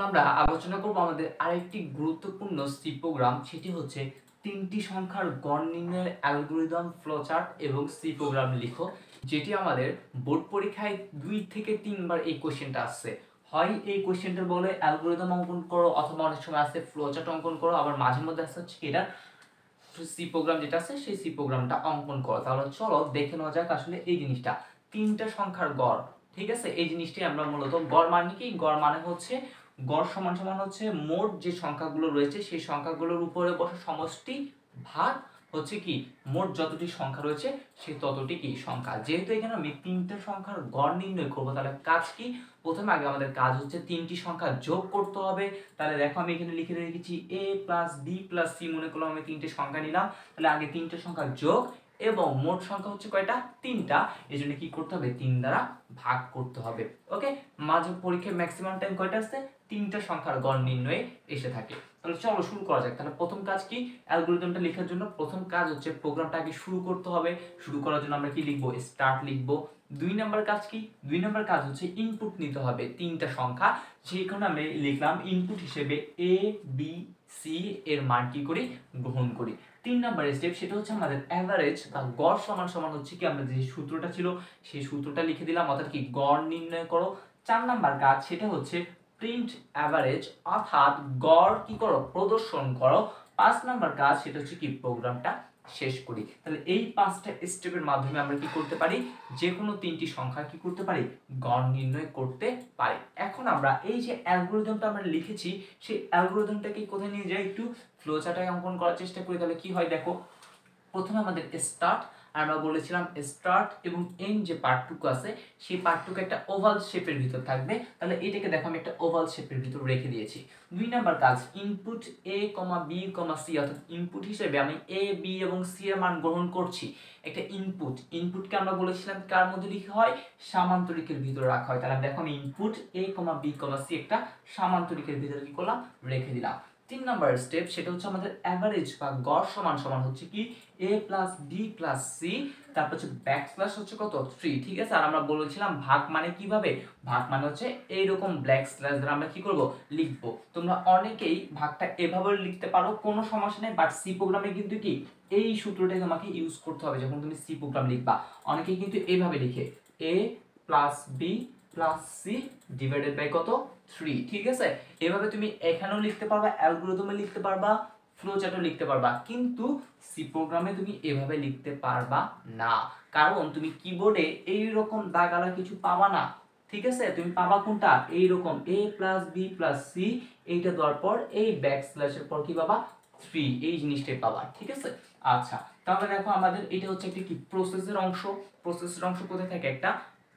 আমরা আলোচনা করব আমাদের আরেকটি গুরুত্বপূর্ণ সি প্রোগ্রাম, সেটি হচ্ছে তিনটি সংখ্যার গড় নির্ণয়ের অ্যালগরিদম, ফ্লোচার্ট এবং সি প্রোগ্রাম লিখো। যেটি আমাদের বোর্ড পরীক্ষায় 2 থেকে 3 বার এই কোশ্চেনটা আসছে। হয় এই কোশ্চেনটা বলে অ্যালগরিদম অঙ্কন করো, অথবা অনেক সময় আসছে ফ্লোচার্ট অঙ্কন করো, আবার মাঝে মধ্যে আসছে হচ্ছে এটা সি প্রোগ্রাম যেটা আছে সেই সি প্রোগ্রামটা অঙ্কন করো। তাহলে চলো দেখে নেওয়া যাক আসলে এই জিনিসটা তিনটা সংখ্যার গড়। ঠিক আছে, এই জিনিসটি আমরা মূলত গড় মানে কি, গড় মানে হচ্ছে গড় সমান সমান হচ্ছে মোট যে সংখ্যাগুলো রয়েছে সেই সংখ্যাগুলোর উপরে বসে সমষ্টি ভাগ হচ্ছে কি মোট যতটি সংখ্যা রয়েছে সেই ততটি কি সংখ্যা। যেহেতু এখানে আমি তিনটা সংখ্যার গড় নির্ণয় করব, তাহলে কাজ কি, প্রথমে আগে আমাদের কাজ হচ্ছে তিনটি সংখ্যা যোগ করতে হবে। তাহলে দেখো আমি এখানে লিখে রেখেছি a plus b plus c, মনে করলাম আমি তিনটে সংখ্যা নিলাম। তাহলে আগে তিনটে সংখ্যা যোগ এবং মোট সংখ্যা হচ্ছে কয়টা, তিনটা, এই জন্য কি করতে হবে, 3 দ্বারা ভাগ করতে হবে। ওকে, মাঝে পরীক্ষায় ম্যাক্সিমাম টাইম কয়টা আসছে, তিনটা সংখ্যার গড় নির্ণয়ে এসে থাকে। তাহলে চলো শুরু করা যাক। তাহলে প্রথম কাজ কি, অ্যালগরিদমটা লেখার জন্য প্রথম কাজ হচ্ছে প্রোগ্রামটা আগে শুরু করতে হবে। শুরু করার জন্য আমরা কি লিখবো, স্টার্ট লিখবো। 2 নম্বর কাজ কি, 2 নম্বর কাজ হচ্ছে ইনপুট নিতে হবে তিনটা সংখ্যা, যেখানে আমি লিখলাম ইনপুট হিসেবে a b c এর মান কি করি, গ্রহণ করি। 3 নম্বর স্টেপ, সেটা হচ্ছে আমাদের এভারেজ বা গড় সমান সমান হচ্ছে কি, আমরা যে সূত্রটা ছিল সেই সূত্রটা লিখে দিলাম, অর্থাৎ কি গড় নির্ণয় করো। 4 নম্বর কাজ, সেটা হচ্ছে প্রিন্ট অ্যাভারেজ, অর্থাৎ গড় কি করো, প্রদর্শন করো। 5 নম্বর কাজ, সেটা হচ্ছে কি প্রোগ্রামটা শেষ করি। তাহলে এই 5টা স্টেপের মাধ্যমে আমরা কি করতে পারি, যে কোনো তিনটি সংখ্যা কি করতে পারি, গড় নির্ণয় করতে পারি। এখন আমরা এই যে অ্যালগরিদমটা আমরা লিখেছি সেই অ্যালগরিদমটাকে কোথায় নিয়ে যাই, একটু ফ্লোচার্টে অঙ্কন করার চেষ্টা করি। তাহলে কি হয় দেখো, প্রথমে আমাদের স্টার্ট, আমরা বলেছিলাম স্টার্ট এবং এন্ড যে পার্টটুকু আছে সেই পার্টটুকু একটা ওভাল শেপের ভিতর থাকবে। তাহলে এটাকে দেখো আমি একটা ওভাল শেপের ভিতর রেখে দিয়েছি। 2 নাম্বার কাজ, ইনপুট a, b, c, অর্থাৎ ইনপুট হিসেবে আমি a, b এবং c এর মান গ্রহণ করছি। একটা ইনপুটকে আমরা বলেছিলাম কার মধ্যে লিখা হয়, সামান্তরিকের ভিতরে রাখা হয়। তাহলে দেখো আমি ইনপুট a, b, c একটা সামান্তরিকের ভিতরে কি করলাম, রেখে দিলাম। 3 নাম্বার স্টেপ, সেটা হচ্ছে আমাদের এভারেজ বা গড় সমান সমান হচ্ছে কি a plus b plus c, তারপর হচ্ছে ব্যাকস্ল্যাশ হচ্ছে কত, 3। ঠিক আছে, আর আমরা বলেছিলাম ভাগ মানে কিভাবে, ভাগ মানে হচ্ছে এইরকম ব্ল্যাক স্ল্যাশ দ্বারা আমরা কি করব, লিখব। তোমরা অনেকেই ভাগটা এভাবে লিখতে পারো, কোনো সমস্যা নেই, বাট সি প্রোগ্রামে কিন্তু কি এই সূত্রটাই তোমাকে ইউজ করতে হবে যখন তুমি সি প্রোগ্রাম লিখবা। অনেকেই কিন্তু এইভাবে লিখে a plus b plus c divided by কত, 3। ঠিক আছে, এভাবে তুমি এখানেও লিখতে পারবা, অ্যালগরিদমে লিখতে পারবা, ফ্লোচার্টও লিখতে পারবা, কিন্তু সি প্রোগ্রামে তুমি এভাবে লিখতে পারবা না, কারণ তুমি কিবোর্ডে এইরকম দাগালা কিছু পাবা না। ঠিক আছে, তুমি পাবা কোনটা, এইরকম a plus b plus c, এইটা দেওয়ার পর এই ব্যাকস্ল্যাশের পর কি পাবা, 3, এই জিনিসটাই পাবা। ঠিক আছে, আচ্ছা তাহলে দেখো আমাদের এটা হচ্ছে একটা কি প্রসেসের অংশ। প্রসেসের অংশ কোথায় থাকে, একটা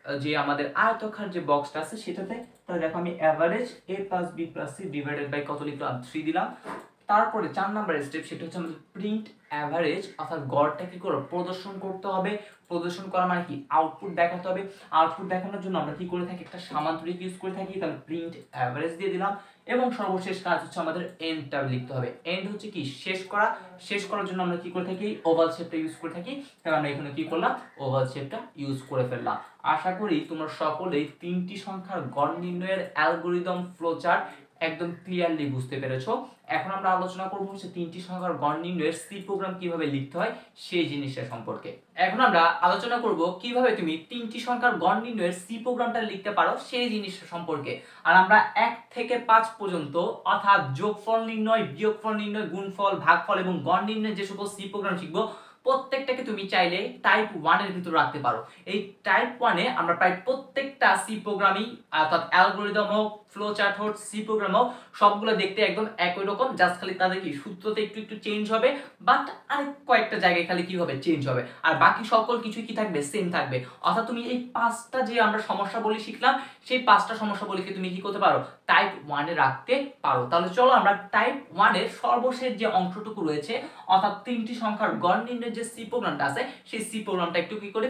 যে আমাদের আয়তাকার যে বক্সটা আছে সেটাতে। তাহলে দেখো আমি average a plus b plus c divided by কত লিখলাম, 3 দিলাম। তারপরে 4 নাম্বার স্টেপ, সেটা হচ্ছে আমাদের প্রিন্ট অ্যাভারেজ, অর্থাৎ গড়টা কি করে প্রদর্শন করতে হবে। প্রদর্শন করা মানে কি, আউটপুট দেখাতে হবে। আউটপুট দেখানোর জন্য আমরা কি করে থাকি, একটা সামান্তরিক ইউজ করে থাকি। তাহলে প্রিন্ট অ্যাভারেজ দিয়ে দিলাম, এবং সর্বশেষ কাজ হচ্ছে আমাদের এন্ডটা লিখতে হবে। এন্ড হচ্ছে কি শেষ করা, শেষ করার জন্য আমরা কি করে থাকি, ওভাল শেপটা ইউজ করে থাকি। তাহলে আমরা এখানে কি করলাম, ওভাল শেপটা ইউজ করে ফেললাম। আশা করি তোমরা সকলেই তিনটি সংখ্যার গড় নির্ণয়ের অ্যালগরিদম, ফ্লোচার্ট একদম ক্লিয়ারলি বুঝতে পেরেছো। এখন আমরা আলোচনা করব হচ্ছে তিনটি সংখ্যার গড় নির্ণয়ের সি প্রোগ্রাম কিভাবে লিখতে হয় সেই জিনিসটা সম্পর্কে। এখন আমরা আলোচনা করব কিভাবে তুমি তিনটি সংখ্যার গড় নির্ণয়ের সি প্রোগ্রামটা লিখতে পারো সেই জিনিসটা সম্পর্কে। আর আমরা 1 থেকে 5 পর্যন্ত, অর্থাৎ যোগফল নির্ণয়, বিয়োগফল নির্ণয়, গুণফল, ভাগফল এবং গড় নির্ণয়ের যে সকল সি প্রোগ্রাম শিখবো, প্রত্যেকটাকে তুমি চাইলে টাইপ 1 এর ভিতর রাখতে পারো। এই টাইপ 1 এ আমরা প্রায় প্রত্যেকটা সি প্রোগ্রামিং, অর্থাৎ অ্যালগরিদম হোক, ফ্লোচার্ট হোক, সি প্রোগ্রাম হোক, সবগুলো দেখতে একদম একই রকম, জাস্ট খালি তাদের কি সূত্রতে একটু একটু চেঞ্জ হবে, বাট আরেক কয়েকটা জায়গায় খালি কি হবে, চেঞ্জ হবে, আর বাকি সকল কিছু কি থাকবে, সেম থাকবে। অর্থাৎ তুমি এই 5টা যে আমরা সমস্যা বলি শিখলাম, সেই 5টা সমস্যা বলিকে তুমি কি করতে পারো, টাইপ 1 এ রাখতে পারো। তাহলে চলো আমরা টাইপ 1 এর সর্বশেষ যে অংশটুকু রয়েছে, অর্থাৎ তিনটি সংখ্যার গড় নির্ণয়ের যে সি প্রোগ্রামটা আছে সেই সি প্রোগ্রামটা একটু কি করে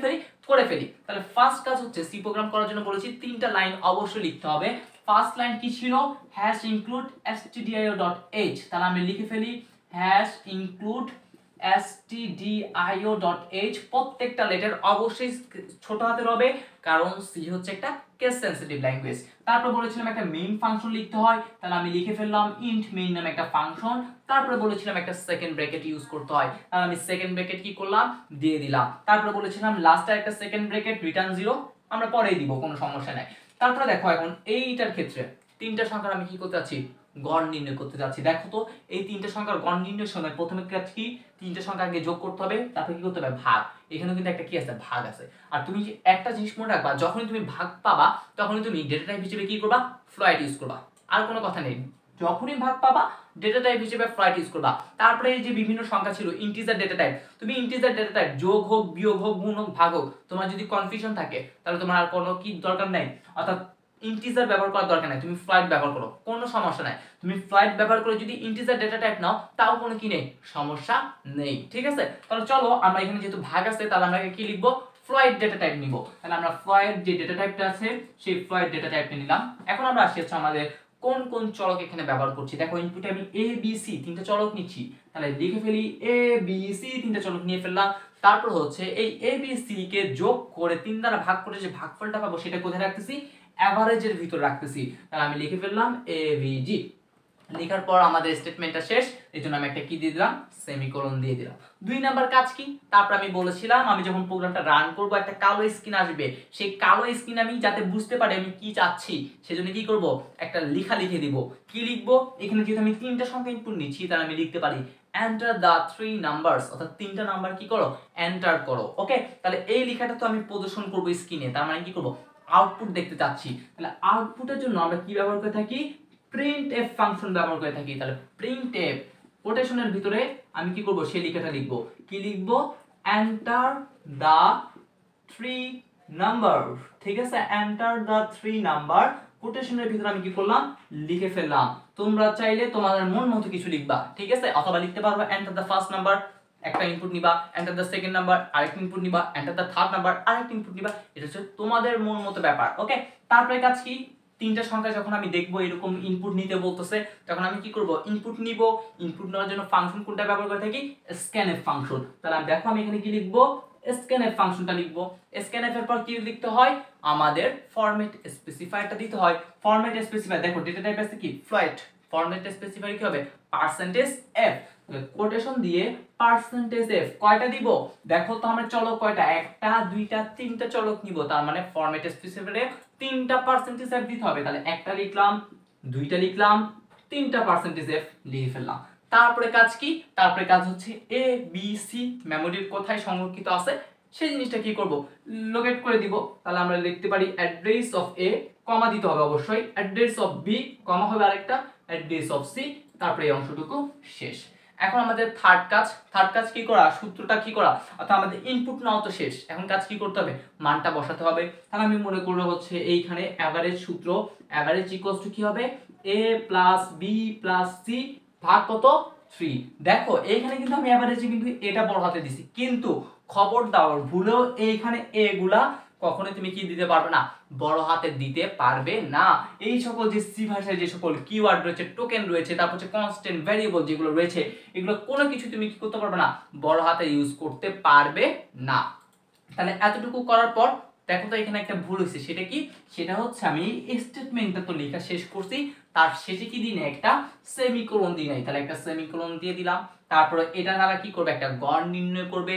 ফেলি। তাহলে ফার্স্ট কাজ হচ্ছে, সি প্রোগ্রাম করার জন্য বলেছি 3টা লাইন অবশ্যই লিখতে হবে। ফার্স্ট লাইন কি ছিল, হ্যাশ ইনক্লুড stdio.h। তাহলে আমি লিখে ফেলি হ্যাশ ইনক্লুড stdio.h প্রত্যেকটা লেটার অবশ্যই ছোট হাতের হবে, কারণ সি হচ্ছে একটা কেস সেনসিটিভ ল্যাঙ্গুয়েজ। তারপর বলেছিলাম একটা মেইন ফাংশন লিখতে হয়, তাহলে আমি লিখে ফেললাম ইন্ট মেইন নামে একটা ফাংশন। তারপরে বলেছিলাম একটা সেকেন্ড ব্র্যাকেট ইউজ করতে হয়, তাহলে আমি সেকেন্ড ব্র্যাকেট কি করলাম, দিয়ে দিলাম। তারপরে বলেছিলাম লাস্টে একটা সেকেন্ড ব্র্যাকেট রিটার্ন 0, আমরা পরেই দিব, কোনো সমস্যা নাই। তারপরে দেখো এখন এইটার ক্ষেত্রে তিনটা সংখ্যার আমি কি করতে যাচ্ছি, গড় নির্ণয় করতে যাচ্ছি। দেখো তো এই তিনটা সংখ্যার গড় নির্ণয়ের সময় প্রথমে কাজ কি, তিনটা সংখ্যা আগে যোগ করতে হবে, তারপর কি করতে হবে, ভাগ। এখানে কিন্তু একটা কি আছে, ভাগ আছে। আর তুমি একটা জিনিস মনে রাখবা, যখনই তুমি ভাগ পাবা তখনই তুমি ডেটা টাইপ হিসেবে কি করবা, ফ্লয়েট ইউজ করবা। আর কোনো কথা নেই, যখনই ভাগ পাবা ডেটা টাইপ হিসেবে ফ্লয়েট ইউজ করবা। তারপরে এই যে বিভিন্ন সংখ্যা ছিল ইন্টিজার ডেটা টাইপ, তুমি ইন্টিজার ডেটা টাইপ যোগ হোক, বিয়োগ হোক, গুণ হোক, ভাগ হোক, তোমার যদি কনফিউশন থাকে তাহলে তোমার আর কোনো কি দরকার নাই, অর্থাৎ ইন্টিজার ব্যবহার করার দরকার নাই, তুমি ফ্লয়েট ব্যবহার করো, কোনো সমস্যা নাই। তুমি ফ্লয়েট ব্যবহার করে যদি ইন্টিজার ডেটা টাইপ নাও তাও কোনো কি নেই, সমস্যা নেই, ঠিক আছে। তাহলে চলো আমরা এখানে যেহেতু ভাগ আছে তাহলে আমরা কি লিখবো, ফ্লয়েট ডেটা টাইপ নিব। তাহলে আমরা ফ্লয়েট যে ডেটা টাইপটা আছে সেই ফ্লয়েট ডেটা টাইপটা নিলাম। এখন আমরা আসি হচ্ছে আমাদের কোন কোন চলক এখানে ব্যবহার করছি। দেখো ইনপুটে আমি এ বি সি তিনটা চলক নিচ্ছি, তাহলে লিখে ফেলি এ বি সি তিনটা চলক নিয়ে ফেললাম। তারপর হচ্ছে এই এ বি সি কে যোগ করে 3 দ্বারা ভাগ করে যে ভাগফলটা পাবো সেটা কোথায় রাখতেছি, অ্যাভারেজের ভিতর রাখতেছি। তাহলে আমি লিখে ফেললাম এভিজি। লেখার পর আমাদের স্টেটমেন্টটা শেষ, এই জন্য আমি একটা কি দিয়ে দিলাম, সেমিকোলন দিয়ে দিলাম। 2 নাম্বার কাজ কি, তারপর আমি বলেছিলাম আমি যখন প্রোগ্রামটা রান করব একটা কালো স্ক্রিন আসবে, সেই কালো স্ক্রিন আমি যাতে বুঝতে পারি আমি কি চাচ্ছি সেজন্য কি করব, একটা লেখা লিখে দিব। কি লিখবো, এখানে যেহেতু আমি তিনটা সংখ্যা ইনপুট নিচ্ছি তাহলে আমি লিখতে পারি এন্টার দা 3 নাম্বারস, অর্থাৎ তিনটা নাম্বার কি করো, এন্টার করো। ওকে, তাহলে এই লেখাটা তো আমি প্রদর্শন করব স্ক্রিনে, তার মানে কি করব, আউটপুট দেখতে চাচ্ছি। তাহলে আউটপুটের জন্য আমরা কি ব্যবহার করে থাকি, প্রিন্টএফ ফাংশন ব্যবহার করে থাকি। তাহলে প্রিন্টএফ কোটেশনের ভিতরে আমি কি করব, সেই লেখাটা লিখব। কি লিখব, এন্টার দা 3 নাম্বার, ঠিক আছে, এন্টার দা 3 নাম্বার কোটেশনের ভিতরে আমি কি করলাম, লিখে ফেললাম। তোমরা চাইলে তোমাদের মন মতো কিছু লিখবা, ঠিক আছে, অথবা লিখতে পারবে এন্টার দা ফার্স্ট নাম্বার, একটা ইনপুট নিবা, এন্টার দা সেকেন্ড নাম্বার আরেকটা ইনপুট নিবা, এন্টার দা থার্ড নাম্বার আরেকটা ইনপুট নিবা, এটা হচ্ছে তোমাদের মন মতো ব্যাপার। ওকে, তারপরে কাজ কি, তিনটা সংখ্যা যখন আমি দেখবো এরকম ইনপুট নিতে বলতেছে তখন আমি কি করব, ইনপুট নিব। ইনপুট নেওয়ার জন্য ফাংশন কোনটা ব্যবহার করে থাকি, স্ক্যানএফ ফাংশন। তাহলে আমি দেখো আমি এখানে কি লিখব, স্ক্যানএফ ফাংশনটা লিখব। স্ক্যানএফ এর পর কি লিখতে হয়, আমাদের ফরম্যাট স্পেসিফায়ারটা দিতে হয়। ফরম্যাট স্পেসিফায়ার দেখো ডেটা টাইপ আছে কি, ফ্লয়েট, ফরম্যাট স্পেসিফায়ার কি হবে, %f, কোটেশন দিয়ে %f কয়টা দিব, দেখো তো আমরা চলক কয়টা, একটা দুইটা তিনটা চলক নিব, তার মানে ফরম্যাট স্পেসিফায়ারে তিনটা %f দিতে হবে। তাহলে একটা লিখলাম, দুইটা লিখলাম, তিনটা %f লিখে ফেললাম। তারপরে কাজ কি, তারপরে কাজ হচ্ছে এ বি সি মেমোরির কোথায় সংরক্ষিত আছে সেই জিনিসটা কি করব, লোকেট করে দিব। তাহলে আমরা লিখতে পারি অ্যাড্রেস অফ এ, কমা দিতে হবে অবশ্যই, অ্যাড্রেস অফ বি, কমা হবে আরেকটা, অ্যাড্রেস অফ সি, তারপরে এই অংশটুকু শেষ। এখন আমাদের থার্ড কাজ কি করা, সূত্রটা কি করা, অর্থাৎ আমাদের ইনপুট নেওয়া তো শেষ, এখন কাজ কি করতে হবে, মানটা বসাতে হবে। তাহলে আমি মনে করলে হচ্ছে এইখানে অ্যাভারেজ সূত্র, অ্যাভারেজ ইকুয়ালস টু কি হবে, a plus b plus c ভাগ কত, 3। দেখো এইখানে কিন্তু আমি অ্যাভারেজে কিন্তু এটা বড় হাতে দিছি, কিন্তু খবরদার ভুলেও এইখানে এগুলা কখনোই তুমি কি দিতে পারবে না, বড় হাতে দিতে পারবে না। এই সকল যে সি ভাষায় যে সকল কিওয়ার্ড রয়েছে, টোকেন রয়েছে, তারপর হচ্ছে কনস্ট্যান্ট ভ্যারিয়েবল যেগুলো রয়েছে, এগুলো কোনো কিছু তুমি কি করতে পারবে না, বড় হাতে ইউজ করতে পারবে না। তাহলে এতটুকু করার পর দেখো তো এখানে একটা ভুল হয়েছে, সেটা কি, সেটা হচ্ছে আমি স্টেটমেন্টটা তো লেখা শেষ করছি, তার শেষে কি দিই না, একটা সেমিকোলন দিই নাই। তাহলে একটা সেমিকোলন দিয়ে দিলাম। তারপরে এটা দ্বারা কি করবে, একটা গড় নির্ণয় করবে।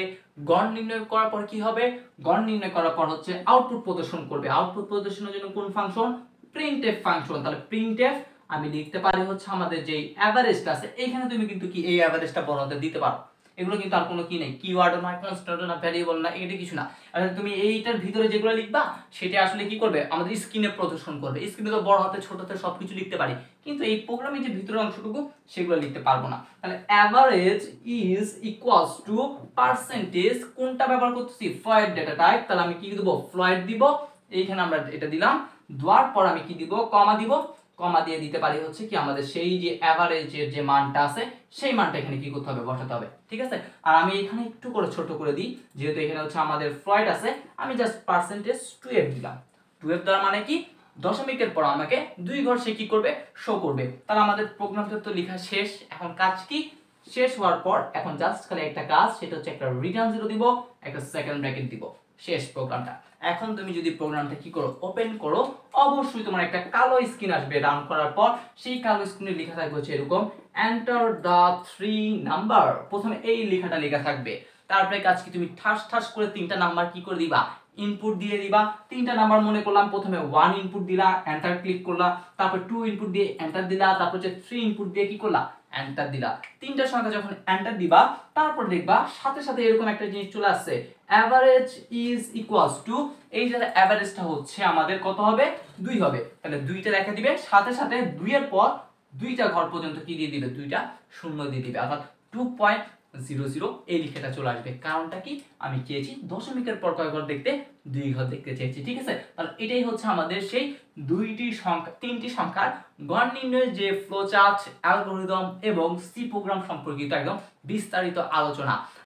গড় নির্ণয় করার পর কি হবে, গড় নির্ণয় করার পর হচ্ছে আউটপুট প্রদর্শন করবে। আউটপুট প্রদর্শনের জন্য কোন ফাংশন, প্রিন্টএফ ফাংশন। তাহলে প্রিন্টএফ আমি লিখতে পারি হচ্ছে আমাদের যে এভারেজটা আছে, এইখানে তুমি কিন্তু কি এই এভারেজটা বড় হাতে দিতে পারো। এগুলো কিন্তু আর কোনো কি নেই, কিওয়ার্ড না, কনস্ট্যান্ট না, ভ্যারিয়েবল না, এটা কিছু না। আসলে তুমি এইটার ভিতরে যেগুলো লিখবা সেটা আসলে কি করবে, আমাদের স্ক্রিনে প্রদর্শন করবে। স্ক্রিনে তো বড় হাতে ছোট হাতে সবকিছু লিখতে পারি, কিন্তু এই প্রোগ্রামে যে ভিতরের অংশটুকু সেগুলো লিখতে পারবো না। তাহলে average is equals to percentage, কোনটা ব্যবহার করতেছি, ফ্লয়েট ডেটা টাইপ। তাহলে আমি কি দেব, ফ্লয়েট দিব। এইখানে আমরা এটা দিলাম, দেওয়ার পর আমি কি দিব, কমা দিব। কমা দিয়ে দিতে পারি হচ্ছে কি আমাদের সেই যে অ্যাভারেজের যে মানটা আছে সেই মানটা এখানে কি করতে হবে, বসাতে হবে, ঠিক আছে। আর আমি এখানে একটু করে ছোট করে দিই, যেহেতু এখানে হচ্ছে আমাদের ফ্লয়েট আছে, আমি জাস্ট %2f দিলাম। 2f দেওয়ার মানে কি, দশমিকের পর আমাকে 2 ঘর সে কি করবে, শো করবে। তাহলে আমাদের প্রোগ্রামটা তো লেখা শেষ। এখন কাজ কি, শেষ হওয়ার পর এখন জাস্ট খালি একটা কাজ, সেটা হচ্ছে একটা রিটার্ন জিরো দিব, একটা সেকেন্ড ব্র্যাকেট দিব, শেষ প্রোগ্রামটা। এখন তুমি যদি প্রোগ্রামটা কি করো, ওপেন করো, অবশ্যই তোমার একটা কালো স্ক্রিন আসবে রান করার পর। সেই কালো স্ক্রিনে লেখা থাকবে হচ্ছে এরকম, এন্টার দ্য 3 নাম্বার, প্রথমে এই লেখাটা লেখা থাকবে। তারপরে কাজ কি, তুমি ঠাস ঠাস করে 3টা নাম্বার কি করে দিবা, ইনপুট দিয়ে দিবা। 3টা নাম্বার মনে করলাম, প্রথমে 1 ইনপুট দিলা, এন্টার ক্লিক করলা, তারপর 2 ইনপুট দিয়ে এন্টার দিলা, তারপর হচ্ছে 3 ইনপুট দিয়ে কি করলা, এন্টার দিলা। 3টা সংখ্যা যখন এন্টার দিবা, তারপর দেখবা সাথে সাথে এরকম একটা জিনিস চলে আসছে, এভারেজ ইজ ইকুয়ালস টু, এই যে এভারেজটা হচ্ছে আমাদের কত হবে, 2 হবে। তাহলে 2টা লেখা দিবে, সাথে সাথে 2 এর পর 2টা ঘর পর্যন্ত কি দিয়ে দিবে, 2টা শূন্য দিয়ে দিবে, অর্থাৎ 2.00 এই লেখাটা চলে আসবে। কারণটা কি, আমি চেয়েছি দশমিকের পর কয় ঘর দেখতে, 2 ঘর দেখতে চেয়েছি, ঠিক আছে। তাহলে এটাই হচ্ছে আমাদের সেই তিনটি সংখ্যার গড় নির্ণয়ের যে ফ্লোচার্ট, অ্যালগরিদম এবং সি প্রোগ্রাম সম্পর্কিত একদম বিস্তারিত আলোচনা।